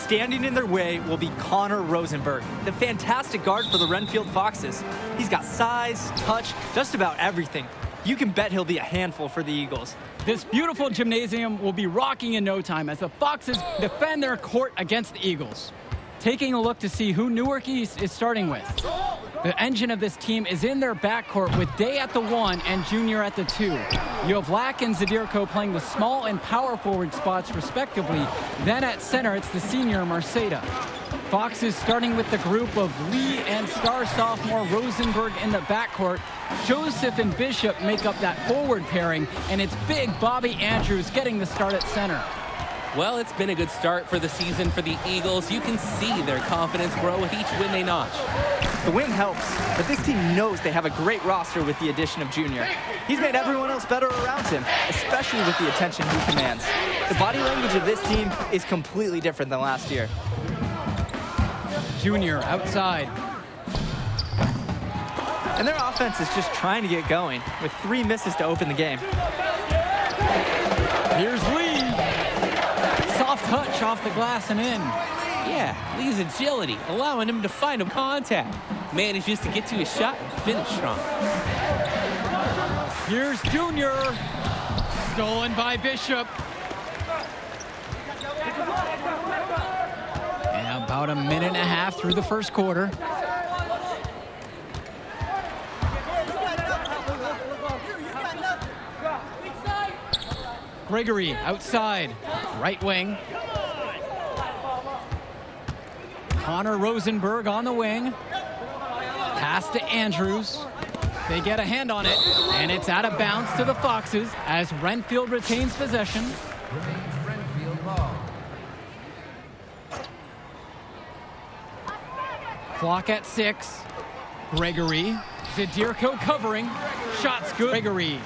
Standing in their way will be Connor Rosenberg, the fantastic guard for the Renfield Foxes. He's got size, touch, just about everything. You can bet he'll be a handful for the Eagles. This beautiful gymnasium will be rocking in no time as the Foxes defend their court against the Eagles. Taking a look to see who Newark East is starting with. The engine of this team is in their backcourt with Day at the 1 and Junior at the 2. You have Lack and Zadirko playing the small and power forward spots respectively. Then at center, it's the senior Marceda. Foxes starting with the group of Lee and star sophomore Rosenberg in the backcourt. Joseph and Bishop make up that forward pairing, and it's big Bobby Andrews getting the start at center. Well, it's been a good start for the season for the Eagles. You can see their confidence grow with each win they notch. The win helps, but this team knows they have a great roster with the addition of Junior. He's made everyone else better around him, especially with the attention he commands. The body language of this team is completely different than last year. Junior outside. And their offense is just trying to get going, with 3 misses to open the game. Here's Lee. Soft touch off the glass and in. Yeah, Lee's agility, allowing him to find a contact. Manages to get to his shot and finish strong. Here's Junior. Stolen by Bishop. And about a minute and a half through the first quarter. Gregory outside, right wing. Connor Rosenberg on the wing. Pass to Andrews. They get a hand on it, and it's out of bounds to the Foxes as Renfield retains possession. Clock at 6. Gregory. Zadirko covering. Shots good. Gregory.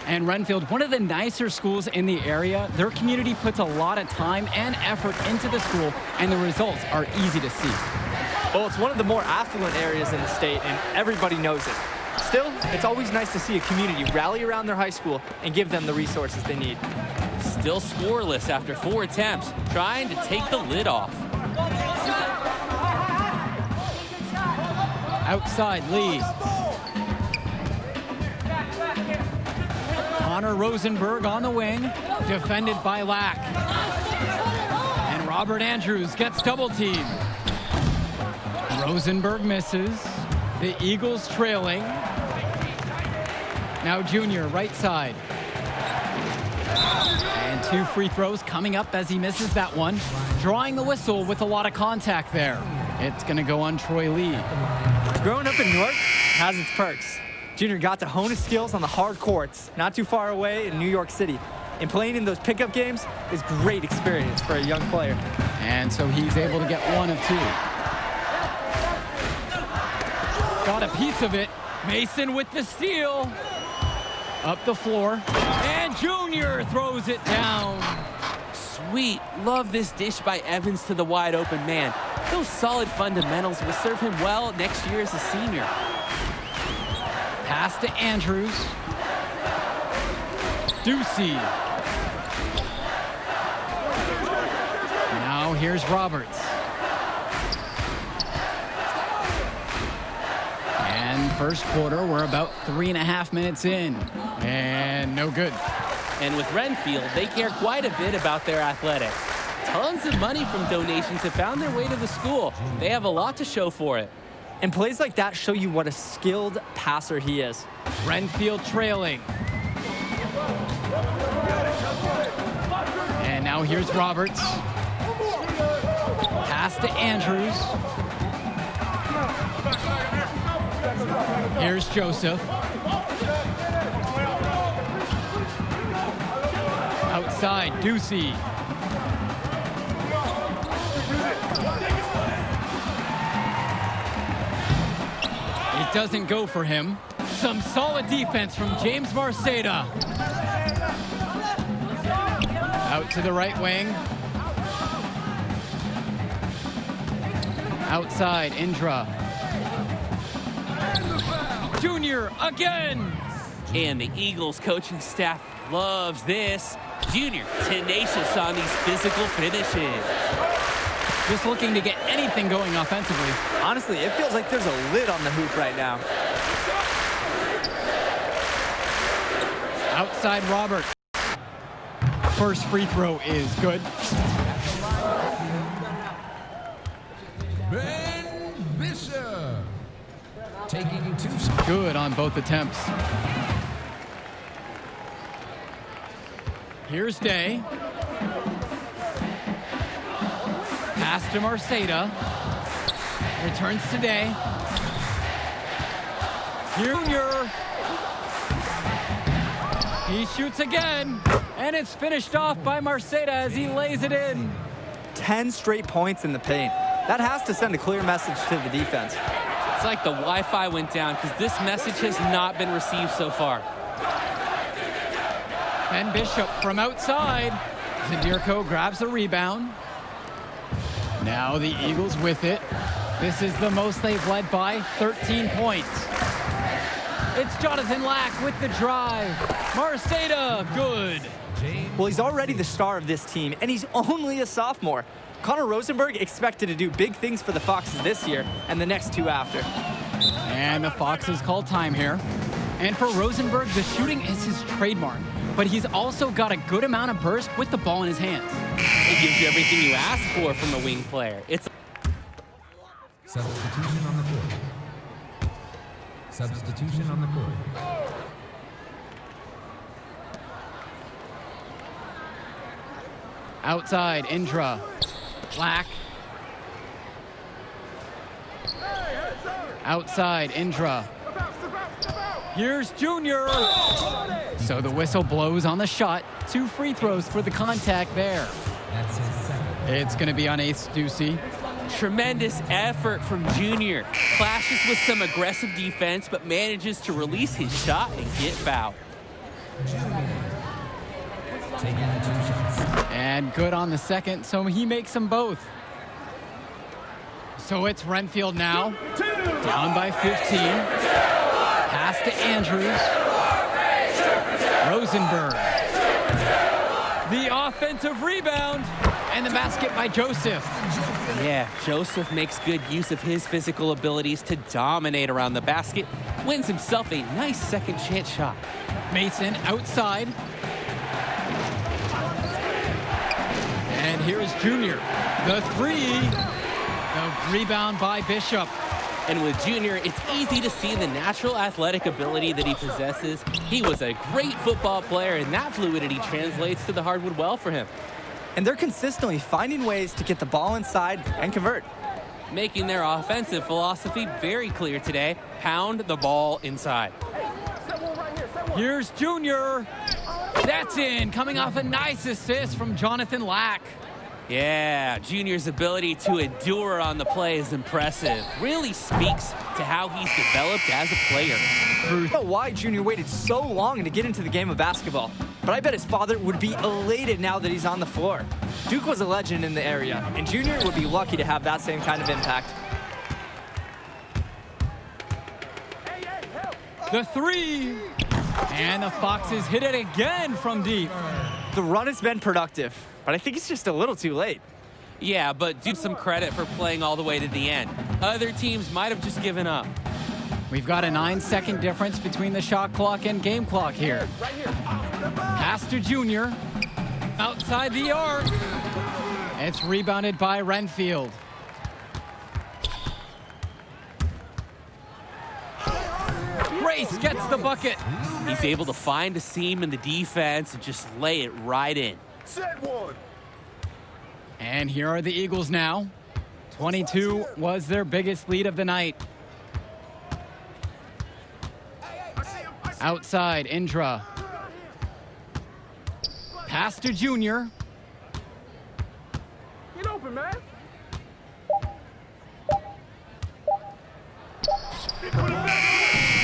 And Renfield, one of the nicer schools in the area. Their community puts a lot of time and effort into the school, and the results are easy to see. Well, it's one of the more affluent areas in the state, and everybody knows it. Still, it's always nice to see a community rally around their high school and give them the resources they need. Still scoreless after 4 attempts, trying to take the lid off. Outside, Lee. Connor Rosenberg on the wing, defended by Lack. And Robert Andrews gets double teamed. Rosenberg misses. The Eagles trailing. Now Junior, right side. And 2 free throws coming up as he misses that one. Drawing the whistle with a lot of contact there. It's going to go on Troy Lee. Growing up in Newark has its perks. Junior got to hone his skills on the hard courts, not too far away in New York City. And playing in those pickup games is great experience for a young player. And so he's able to get 1 of 2. Got a piece of it. Mason with the steal. Up the floor. And Junior throws it down. Sweet. Love this dish by Evans to the wide open man. Those solid fundamentals will serve him well next year as a senior. Pass to Andrews. Ducey. Now here's Roberts. And first quarter, we're about 3.5 minutes in. And no good. And with Renfield, they care quite a bit about their athletics. Tons of money from donations have found their way to the school. They have a lot to show for it. And plays like that show you what a skilled passer he is. Renfield trailing. And now here's Roberts. Pass to Andrews. Here's Joseph. Outside, Ducey. It doesn't go for him. Some solid defense from James Marceda. Out to the right wing. Outside, Indra. Junior again. And the Eagles coaching staff loves this. Junior tenacious on these physical finishes. just looking to get anything going offensively. Honestly, it feels like there's a lid on the hoop right now. Outside Roberts. First free throw is good. Ben Bishop taking 2 shots. Good on both attempts. Here's Day. Pass to Marceda. Returns to Day. Junior. He shoots again. And it's finished off by Marceda as he lays it in. 10 straight points in the paint. That has to send a clear message to the defense. It's like the Wi-Fi went down because this message has not been received so far. Ben Bishop from outside. Zadirko grabs the rebound. Now the Eagles with it. This is the most they've led by, 13 points. It's Jonathan Lack with the drive. Marceda, good. Well, he's already the star of this team, and he's only a sophomore. Connor Rosenberg expected to do big things for the Foxes this year and the next 2 after. And the Foxes call time here. And for Rosenberg, the shooting is his trademark, but he's also got a good amount of burst with the ball in his hands. It gives you everything you ask for from a wing player. It's Substitution on the court. Substitution on the court. Outside, Indra. Black. Outside, Indra. Here's Junior. So the whistle blows on the shot. 2 free throws for the contact there. That's his second. It's going to be on Ace Ducey. tremendous effort from Junior. Clashes with some aggressive defense, but manages to release his shot and get fouled. Taking the 2 shots. And good on the second, so he makes them both. So it's Renfield now, down by 15. Pass to Andrews. Rosenberg. The offensive rebound, and the basket by Joseph. Yeah, Joseph makes good use of his physical abilities to dominate around the basket. Wins himself a nice second chance shot. Mason outside. And here's Junior. The three. The rebound by Bishop. And with Junior, it's easy to see the natural athletic ability that he possesses. He was a great football player, and that fluidity translates to the hardwood well for him. And they're consistently finding ways to get the ball inside and convert. Making their offensive philosophy very clear today. Pound the ball inside. Here's Junior. That's in, coming off a nice assist from Jonathan Lack. Yeah, Junior's ability to endure on the play is impressive. Really speaks to how he's developed as a player. I don't know why Junior waited so long to get into the game of basketball, but I bet his father would be elated now that he's on the floor. Duke was a legend in the area, and Junior would be lucky to have that same kind of impact. The three. And the Foxes hit it again from deep. The run has been productive, but I think it's just a little too late. Yeah, but do some credit for playing all the way to the end. Other teams might have just given up. We've got a 9-second difference between the shot clock and game clock here. Pass to Junior. Outside the arc. It's rebounded by Renfield. Grace gets the bucket. He's able to find a seam in the defense and just lay it right in. And here are the Eagles now. 22 was their biggest lead of the night. Outside, Indra. Pass to Junior. Get open, man.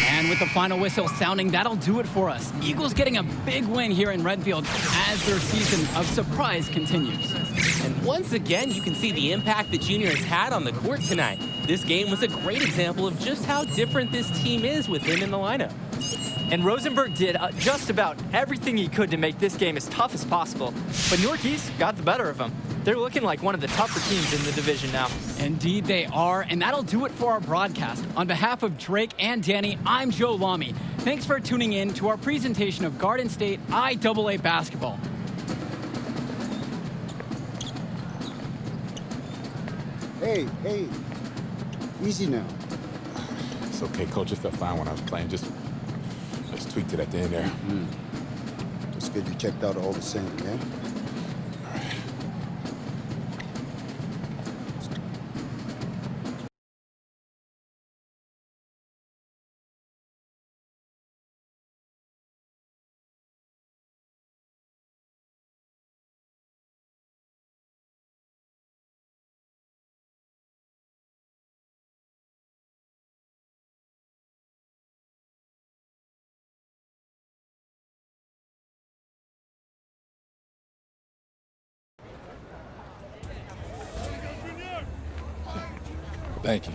And with the final whistle sounding, that'll do it for us. Eagles getting a big win here in Renfield as their season of surprise continues. And once again, you can see the impact that Junior has had on the court tonight. This game was a great example of just how different this team is with him in the lineup. And Rosenberg did just about everything he could to make this game as tough as possible. But Newark East got the better of him. They're looking like one of the tougher teams in the division now. Indeed they are, and that'll do it for our broadcast. On behalf of Drake and Danny, I'm Joe Lamy. Thanks for tuning in to our presentation of Garden State IAA basketball. Hey, easy now. It's okay, Coach. It felt fine when I was playing. Just tweaked it at the end there. Just good you checked out all the same, yeah? Thank you.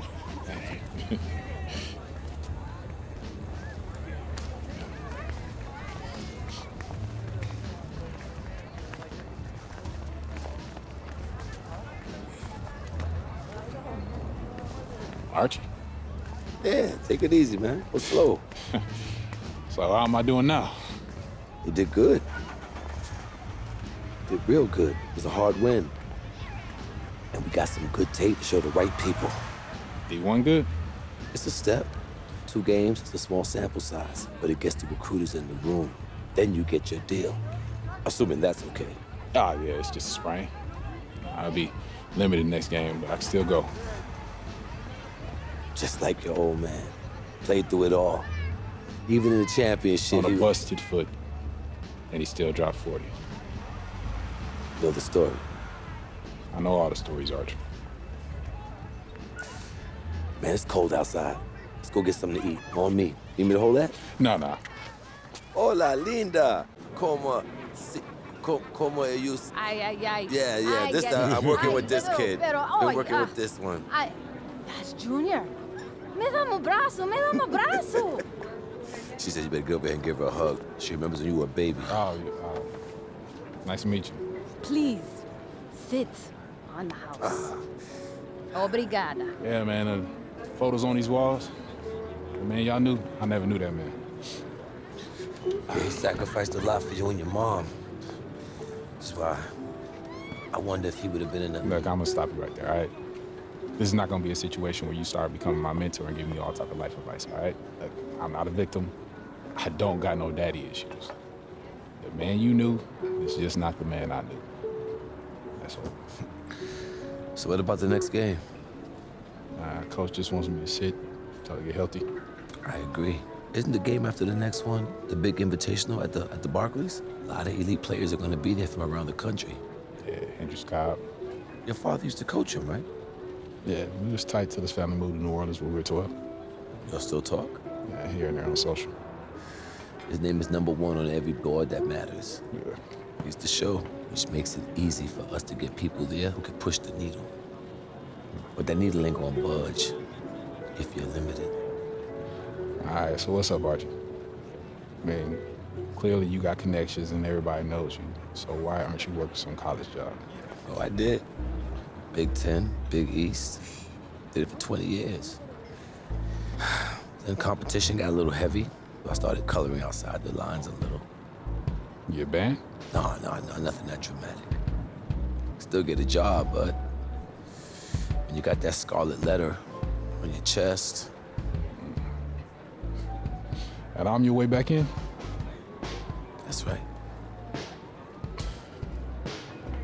Archie. Yeah, take it easy, man. Go slow. So how am I doing now? You did good. Did real good. It was a hard win. And we got some good tape to show the right people. D1 good? It's a step. 2 games, it's a small sample size, but it gets the recruiters in the room. Then you get your deal. Assuming that's okay. Oh, yeah, it's just a sprain. I'll be limited next game, but I can still go. Just like your old man. Played through it all. Even in the championship, On a he busted foot, and he still dropped 40. You know the story. I know all the stories, Archie. Man, it's cold outside. Let's go get something to eat. On me. Need me to hold that? No. Hola, linda. Como you... Ay. Yeah. This I'm working with this kid. Pero, Been working with this one. That's Junior. Me dá um abraço. She said you better go over here and give her a hug. She remembers when you were a baby. Oh, yeah. Nice to meet you. Please, sit on the house. Obrigada. Yeah, man, photos on these walls. Man, y'all knew. I never knew that, man. Yeah, he sacrificed a lot for you and your mom. That's why I wonder if he would have been in a... Look, I'm gonna stop you right there, all right? This is not gonna be a situation where you start becoming my mentor and giving me all type of life advice, all right? Look, I'm not a victim. I don't got no daddy issues. The man you knew is just not the man I knew. That's all. So what about the next game? Coach just wants me to sit until I get healthy. I agree. Isn't the game after the next one the big invitational at the Barclays? A lot of elite players are going to be there from around the country. Yeah, Andrew Scott. Your father used to coach him, right? Yeah, we was tight till his family moved to New Orleans when we were 12. Y'all still talk? Yeah, here and there on social. His name is #1 on every board that matters. Yeah. He's the show, which makes it easy for us to get people there who can push the needle. But that needle ain't gonna budge if you're limited. All right, so what's up, Archie? I mean, clearly you got connections and everybody knows you. So why aren't you working some college job? Oh, I did. Big Ten, Big East. Did it for 20 years. Then competition got a little heavy. I started coloring outside the lines a little. You a band? No, nothing that dramatic. Still get a job, but when you got that scarlet letter on your chest. And I'm your way back in? That's right.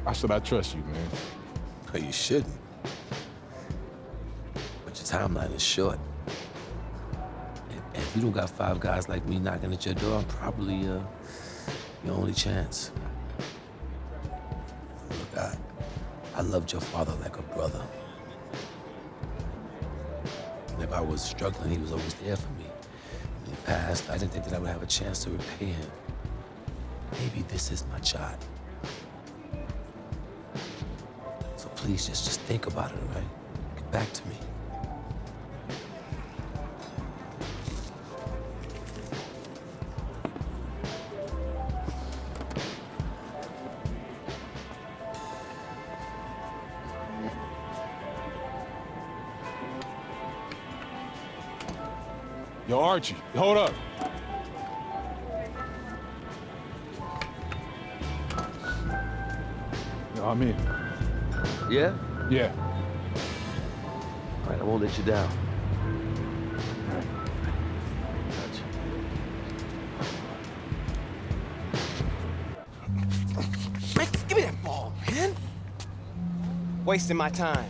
Why should I trust you, man? Well, you shouldn't. But your timeline is short. And if you don't got 5 guys like me knocking at your door, I'm probably your only chance. Look, I loved your father like a brother. And if I was struggling, he was always there for me. When he passed, I didn't think that I would have a chance to repay him. Maybe this is my shot. So please, just think about it, all right? Get back to me. Yo, Archie, hold up. Yo, I'm in. Yeah? Yeah. All right, I won't let you down. Man, give me that ball, man. Wasting my time.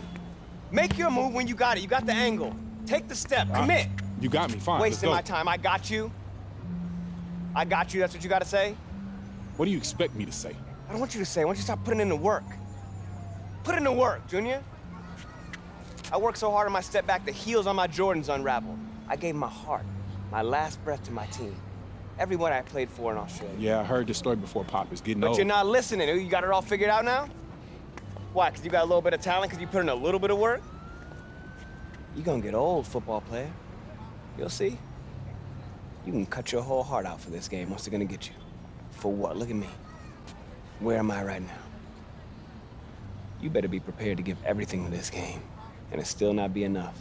Make your move when you got it. You got the angle. Take the step. Commit. You got me, fine. Wasting my let's go. time. I got you. I got you. That's what you got to say? What do you expect me to say? I don't want you to say. I want you to stop putting in the work. Put in the work, Junior. I worked so hard on my step back, the heels on my Jordans unraveled. I gave my heart, my last breath to my team. Everyone I played for in Australia. Yeah, I heard this story before, Pop. It's getting But old. you're not listening. You got it all figured out now? Why, because you got a little bit of talent because you put in a little bit of work? You're gonna get old, football player. You'll see. You can cut your whole heart out for this game. What's it gonna get you? For what? Look at me. Where am I right now? You better be prepared to give everything to this game, and it still not be enough.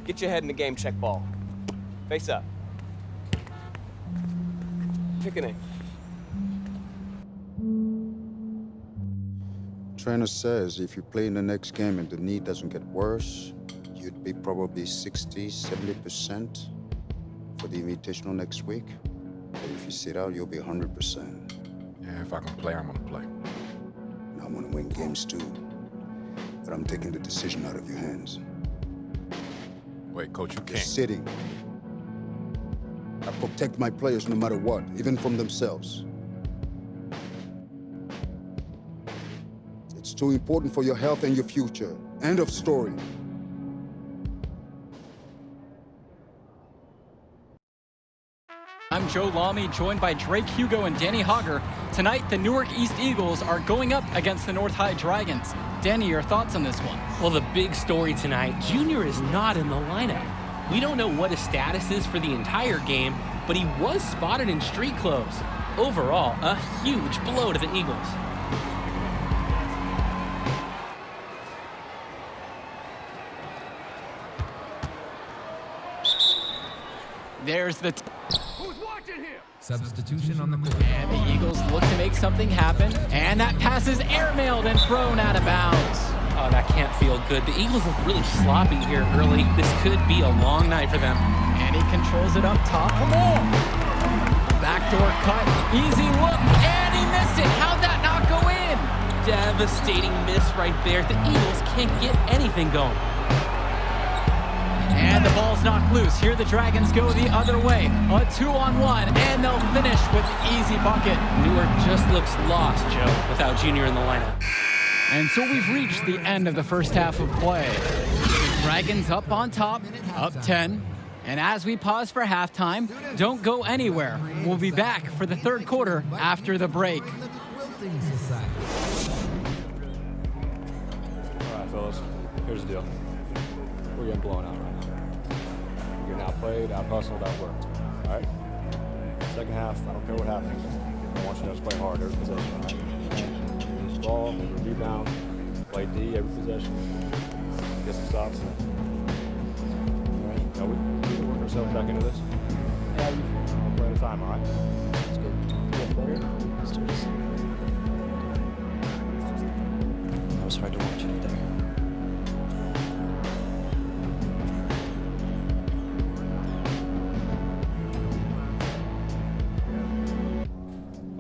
Get your head in the game, check ball. Face up. Pick a name. Trainer says if you play in the next game and the knee doesn't get worse, you'd be probably 60, 70% for the Invitational next week. But if you sit out, you'll be 100%. Yeah, if I can play, I'm gonna play. And I'm gonna win games too. But I'm taking the decision out of your hands. Wait, Coach, you You're can't. sitting. I protect my players no matter what, even from themselves. It's too important for your health and your future. End of story. I'm Joe Lamy, joined by Drake Hugo and Danny Hogger. Tonight, the Newark East Eagles are going up against the North High Dragons. Danny, your thoughts on this one? Well, the big story tonight, Junior is not in the lineup. We don't know what his status is for the entire game, but he was spotted in street clothes. Overall, a huge blow to the Eagles. There's the... Substitution on the court. And the Eagles look to make something happen. And that pass is airmailed and thrown out of bounds. Oh, that can't feel good. The Eagles look really sloppy here early. This could be a long night for them. And he controls it up top. Come on! Backdoor cut. Easy look. And he missed it. How'd that not go in? Devastating miss right there. The Eagles can't get anything going. And the ball's knocked loose. Here the Dragons go the other way. A 2-on-1, and they'll finish with the easy bucket. Newark just looks lost, Joe, without Junior in the lineup. And so we've reached the end of the first half of play. The Dragons up on top, up 10. And as we pause for halftime, don't go anywhere. We'll be back for the third quarter after the break. The Quilting Society. All right, fellas, here's the deal. We're getting blown out right now. We're getting outplayed, out-hustled, outworked. All right? Second half, I don't care what happens. I want you guys to play hard every possession, all right? Use the ball, every rebound, play D every possession. Get some stops. All right? Now we work ourselves back into this. Yeah, one play at a time, all right? That's good. Get better. Let's do this. That was hard to watch out there.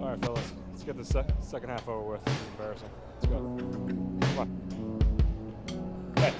All right, fellas, let's get the second half over with. It's embarrassing. Let's go. Come on. Hey.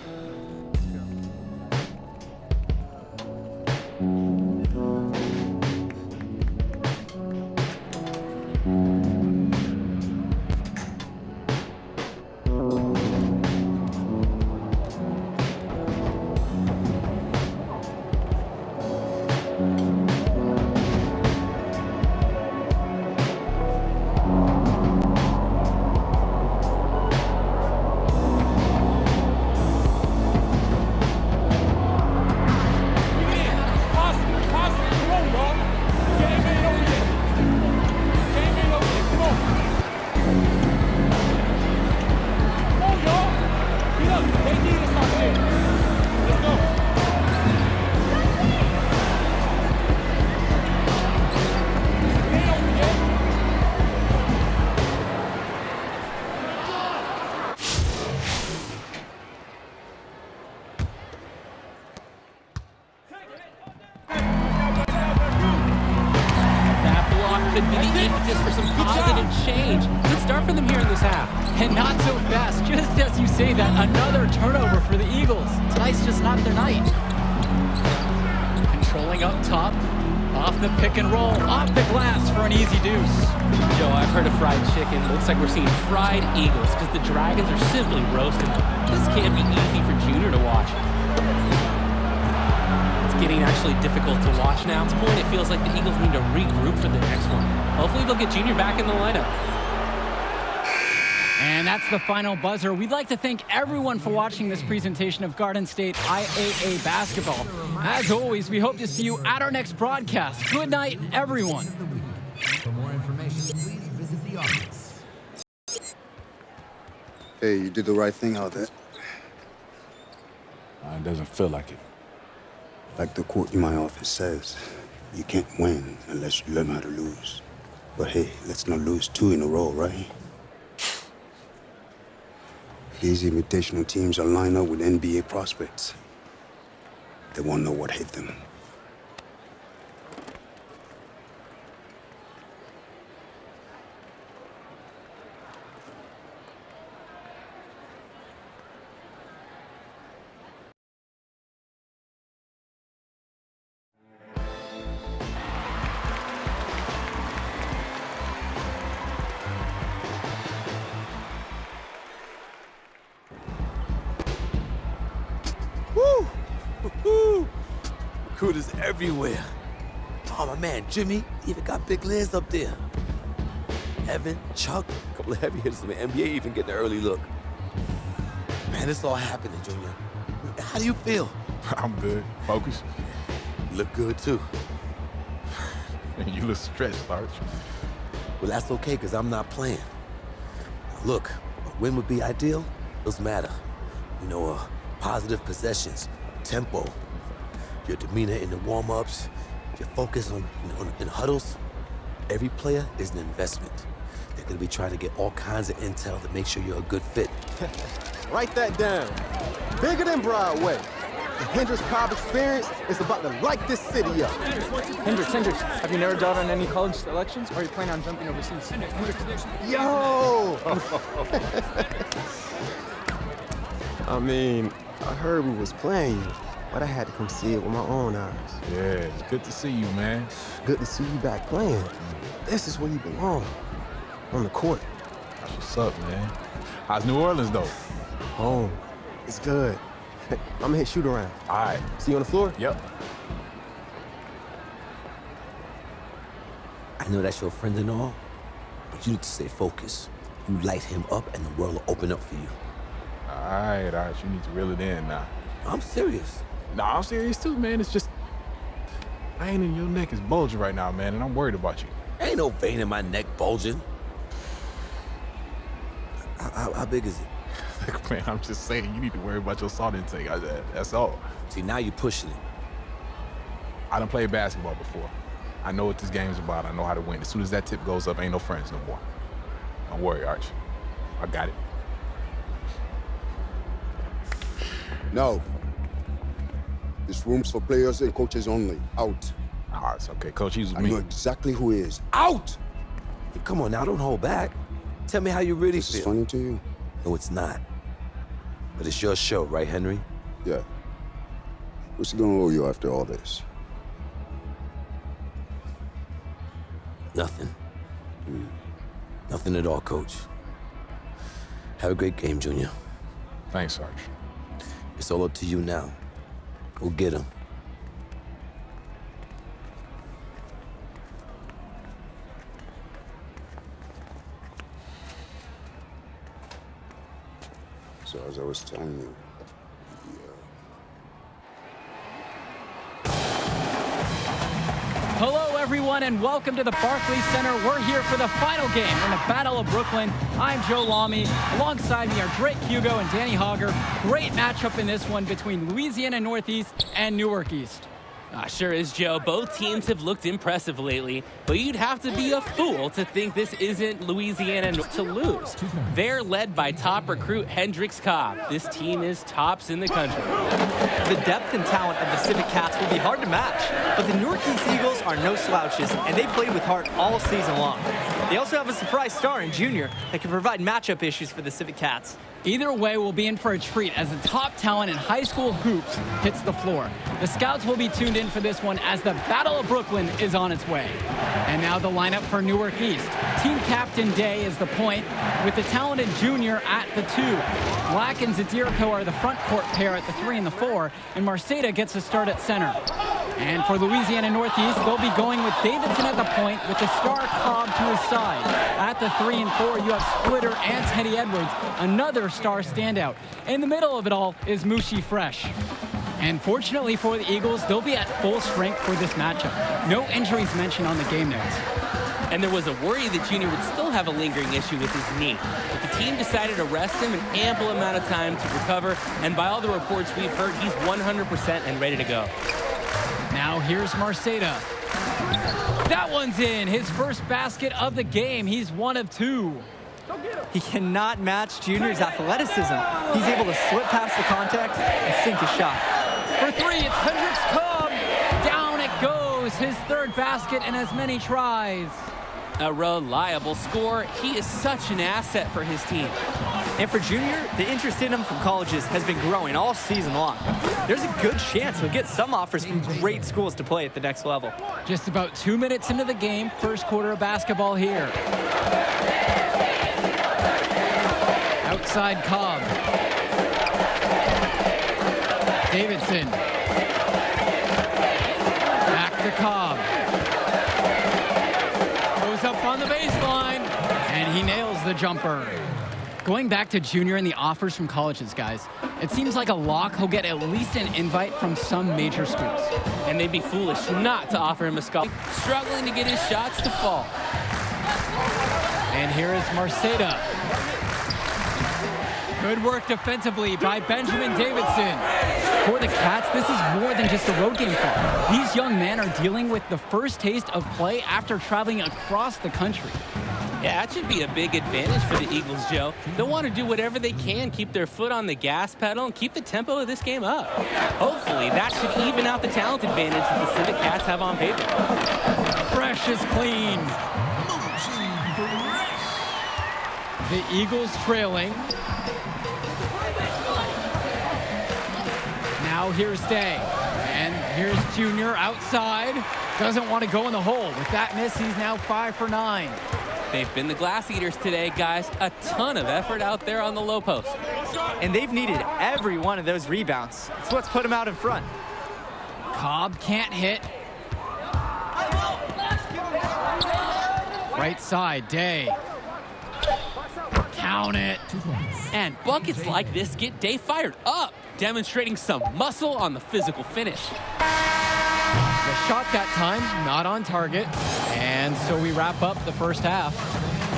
them here in this half. And not so fast. Just as you say that, another turnover for the Eagles. Tonight's just not their night. Controlling up top. Off the pick and roll. Off the glass for an easy deuce. Joe, I've heard of fried chicken. Looks like we're seeing fried Eagles because the Dragons are simply roasting them. This can't be easy for Junior to watch. It's getting actually difficult to watch now. At this point, it feels like the Eagles need to regroup for the next one. Hopefully they'll get Junior back in the lineup. And that's the final buzzer. We'd like to thank everyone for watching this presentation of Garden State IAA basketball. As always, we hope to see you at our next broadcast. Good night, everyone. For more information, please visit the office. Hey, you did the right thing out there. It doesn't feel like it. Like the quote in my office says, you can't win unless you learn how to lose. But hey, let's not lose 2 in a row, right? These invitational teams are lined up with NBA prospects. They won't know what hit them. Recruiters everywhere. Oh, my man, Jimmy, even got big Liz up there. Evan, Chuck, a couple of heavy hitters from the NBA even getting an early look. Man, it's all happening, Junior. How do you feel? I'm good. Focus. You look good, too. You look stressed, Arch. Well, that's okay, because I'm not playing. Now, look, a win would be ideal. Doesn't matter. You know, positive possessions, tempo, your demeanor in the warm-ups, your focus in huddles. Every player is an investment. They're going to be trying to get all kinds of intel to make sure you're a good fit. Write that down. Bigger than Broadway. The Hendrix Cobb experience is about to light this city up. Hendrix, have you narrowed down on any college selections, or are you planning on jumping overseas? Yo! I mean, I heard we was playing you, but I had to come see it with my own eyes. Yeah, it's good to see you, man. Good to see you back playing. This is where you belong. On the court. That's what's up, man. How's New Orleans, though? Home. It's good. I'm gonna hit shoot around. All right. See you on the floor? Yep. I know that's your friend and all, but you need to stay focused. You light him up and the world will open up for you. All right. You need to reel it in now. I'm serious. Nah, I'm serious too, man. It's just, vein in your neck is bulging right now, man, and I'm worried about you. Ain't no vein in my neck bulging. How big is it? Look, man, I'm just saying, you need to worry about your salt intake. That's all. See, now you're pushing it. I done played basketball before. I know what this game's about. I know how to win. As soon as that tip goes up, ain't no friends no more. Don't worry, Arch. I got it. No. This room's for players and coaches only. Out. Oh, it's okay. Coach, he's with I me. know exactly who he is. Out! Hey, come on now, don't hold back. Tell me how you really This feel. is funny to you? No, it's not. But it's your show, right, Henry? Yeah. What's he gonna owe you after all this? Nothing. Nothing at all, Coach. Have a great game, Junior. Thanks, Sarge. It's all up to you now. Go get him. So as I was telling you, Hello, everyone, and welcome to the Barclays Center. We're here for the final game in the Battle of Brooklyn. I'm Joe Lamy. Alongside me are Drake Hugo and Danny Hogger. Great matchup in this one between Louisiana Northeast and Newark East. Sure is, Joe. Both teams have looked impressive lately, but you'd have to be a fool to think this isn't Louisiana to lose. They're led by top recruit Hendrix Cobb. This team is tops in the country. The depth and talent of the Civic Cats will be hard to match, but the Newark East Eagles are no slouches, and they played with heart all season long. They also have a surprise star in Junior that can provide matchup issues for the Civic Cats. Either way, we'll be in for a treat as the top talent in high school hoops hits the floor. The scouts will be tuned in for this one as the Battle of Brooklyn is on its way. And now the lineup for Newark East. Team captain Day is the point, with the talented Junior at the 2. Black and Zadirko are the front court pair at the 3 and the 4, and Marceda gets a start at center. And for Louisiana Northeast, they'll be going with Davidson at the point with the star Cobb to his side. At the 3 and 4, you have Splitter and Teddy Edwards, another star standout. In the middle of it all is Mushi Fresh. And fortunately for the Eagles, they'll be at full strength for this matchup. No injuries mentioned on the game notes. And there was a worry that Junior would still have a lingering issue with his knee. But the team decided to rest him an ample amount of time to recover. And by all the reports we've heard, he's 100% and ready to go. Now here's Marceda. That one's in. His first basket of the game. He's 1 of 2. He cannot match Junior's athleticism. He's able to slip past the contact and sink a shot. For 3, it's Hendrix Cobb. Down it goes. His 3rd basket in as many tries. A reliable scorer. He is such an asset for his team. And for Junior, the interest in him from colleges has been growing all season long. There's a good chance he'll get some offers from great schools to play at the next level. Just about 2 minutes into the game, first quarter of basketball here. Outside Cobb. Davidson. Back to Cobb. Goes up on the baseline, and he nails the jumper. Going back to Junior and the offers from colleges, guys, it seems like a lock he'll get at least an invite from some major schools. And they'd be foolish not to offer him a scholarship. Struggling to get his shots to fall. And here is Marceda. Good work defensively by Benjamin Davidson. For the Cats, this is more than just a road game for them. These young men are dealing with the first taste of play after traveling across the country. Yeah, that should be a big advantage for the Eagles, Joe. They'll want to do whatever they can, keep their foot on the gas pedal, and keep the tempo of this game up. Hopefully, that should even out the talent advantage that the Civic Cats have on paper. Fresh is clean. The Eagles trailing. Now here's Day. And here's Junior outside. Doesn't want to go in the hole. With that miss, he's now 5 for 9. They've been the glass eaters today, guys. A ton of effort out there on the low post. And they've needed every one of those rebounds. It's what's put them out in front. Cobb can't hit. Right side, Day. Count it. And buckets like this get Day fired up, demonstrating some muscle on the physical finish. The shot that time, not on target. And so we wrap up the first half.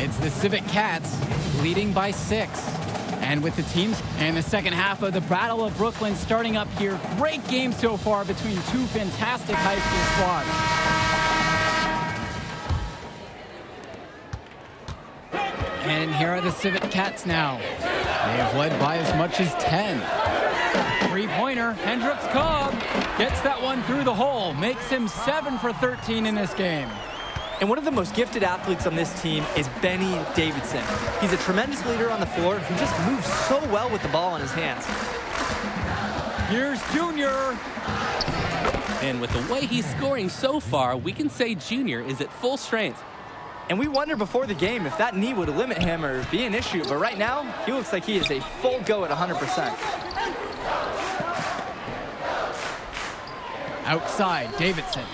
It's the Civic Cats leading by 6. And with the teams in the second half of the Battle of Brooklyn starting up here, great game so far between two fantastic high school squads. And here are the Civic Cats now. They have led by as much as 10. Three-pointer, Hendrix Cobb gets that one through the hole, makes him 7 for 13 in this game. And one of the most gifted athletes on this team is Benny Davidson. He's a tremendous leader on the floor who just moves so well with the ball in his hands. Here's Junior. And with the way he's scoring so far, we can say Junior is at full strength. And we wondered before the game if that knee would limit him or be an issue, but right now, he looks like he is a full go at 100%. Outside, Davidson.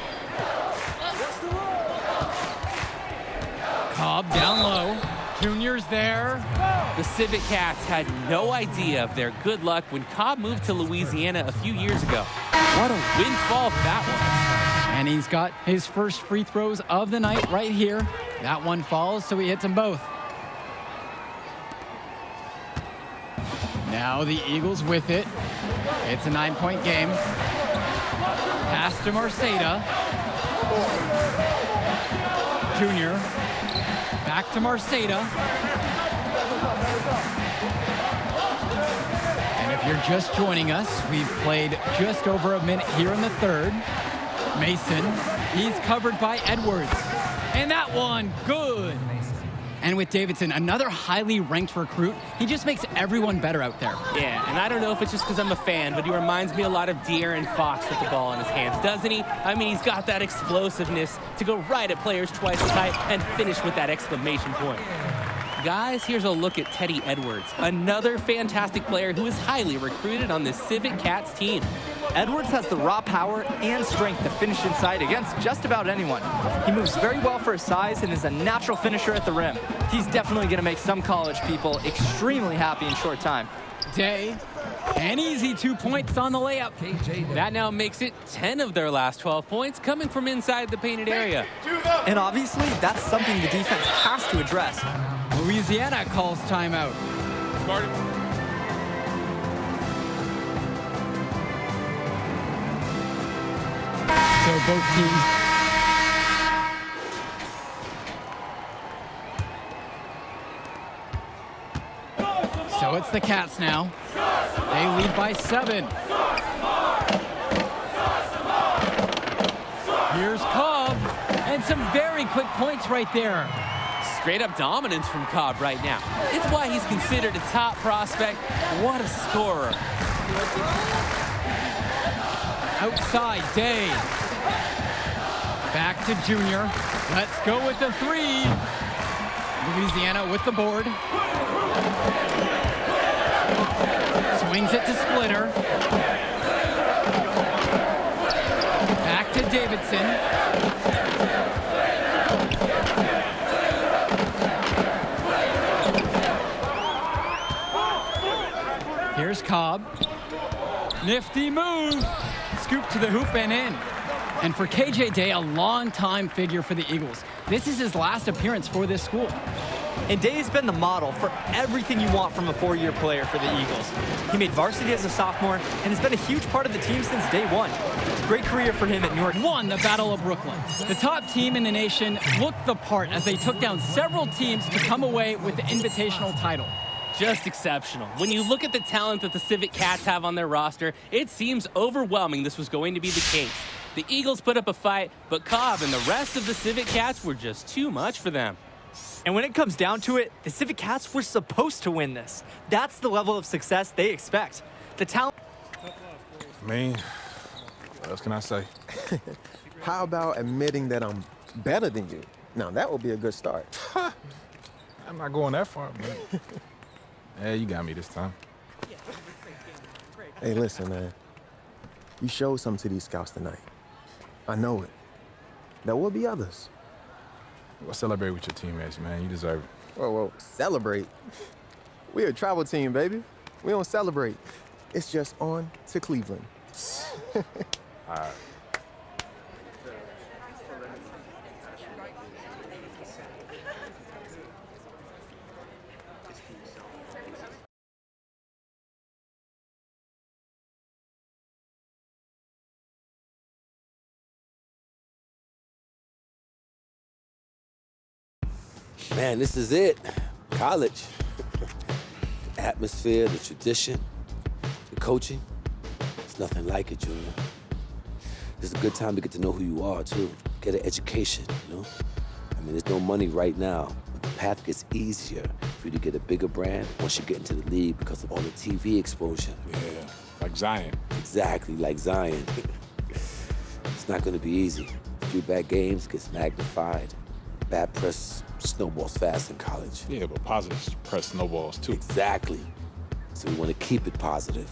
Cobb down low. Junior's there. The Civic Cats had no idea of their good luck when Cobb moved to Louisiana a few years ago. What a windfall that was. And he's got his first free throws of the night right here. That one falls, so he hits them both. Now the Eagles with it. It's a 9-point game. Pass to Marceda. Junior. Back to Marceda. And if you're just joining us, we've played just over a minute here in the third. Mason, he's covered by Edwards. And that one, good. And with Davidson, another highly ranked recruit, he just makes everyone better out there. Yeah, and I don't know if it's just because I'm a fan, but he reminds me a lot of De'Aaron Fox with the ball in his hands, doesn't he? I mean, he's got that explosiveness to go right at players twice as high and finish with that exclamation point. Guys, here's a look at Teddy Edwards, another fantastic player who is highly recruited on this Civic Cats team. Edwards has the raw power and strength to finish inside against just about anyone. He moves very well for his size and is a natural finisher at the rim. He's definitely going to make some college people extremely happy in short time. Day, an easy 2 points on the layup. That now makes it 10 of their last 12 points coming from inside the painted area. And obviously, that's something the defense has to address. Louisiana calls timeout. So both teams. So it's the Cats now. They lead by 7. Here's Cobb, and some very quick points right there. Straight up dominance from Cobb right now. It's why he's considered a top prospect. What a scorer. Outside, Day. Back to Junior. Let's go with the 3. Louisiana with the board. Swings it to Splitter. Back to Davidson. Here's Cobb. Nifty move. Scoop to the hoop and in. And for KJ Day, a long-time figure for the Eagles. This is his last appearance for this school. And Day has been the model for everything you want from a 4-year player for the Eagles. He made varsity as a sophomore and has been a huge part of the team since day one. Great career for him at Newark. Won the Battle of Brooklyn. The top team in the nation looked the part as they took down several teams to come away with the invitational title. Just exceptional. When you look at the talent that the Civic Cats have on their roster, it seems overwhelming this was going to be the case. The Eagles put up a fight, but Cobb and the rest of the Civic Cats were just too much for them. And when it comes down to it, the Civic Cats were supposed to win this. That's the level of success they expect. The talent... I mean, what else can I say? How about admitting that I'm better than you? Now, that would be a good start. I'm not going that far, man. Yeah, you got me this time. Hey, listen, man. You showed something to these scouts tonight. I know it. There will be others. Well, celebrate with your teammates, man. You deserve it. Whoa, celebrate? We're a travel team, baby. We don't celebrate. It's just on to Cleveland. All right. Man, this is it. College. The atmosphere, the tradition, the coaching. It's nothing like it, Junior. This is a good time to get to know who you are, too. Get an education, you know? I mean, there's no money right now, but the path gets easier for you to get a bigger brand once you get into the league because of all the TV exposure. Yeah, like Zion. Exactly, like Zion. It's not gonna be easy. A few bad games gets magnified. Bad press snowballs fast in college. Yeah, but positive press snowballs, too. Exactly. So we want to keep it positive.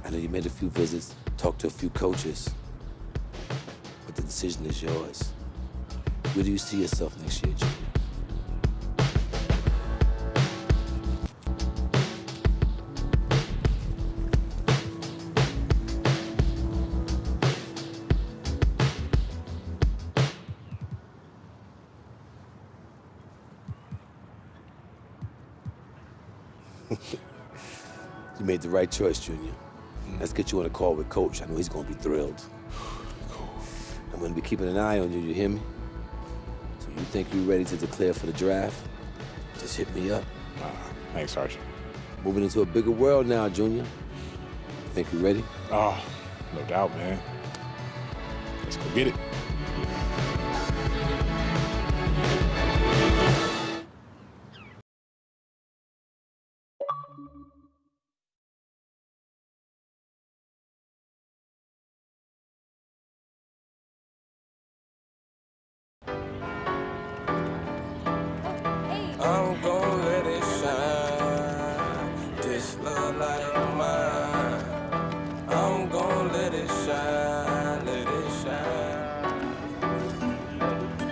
I know you made a few visits, talked to a few coaches, but the decision is yours. Where do you see yourself next year, Junior? You made the right choice, Junior. Let's get you on a call with Coach. I know he's going to be thrilled. I'm gonna be keeping an eye on you, you hear me? So you think you're ready to declare for the draft? Just hit me up. Thanks, Sergeant. Moving into a bigger world now, Junior. You think you're ready? Oh, no doubt, man. Let's go get it.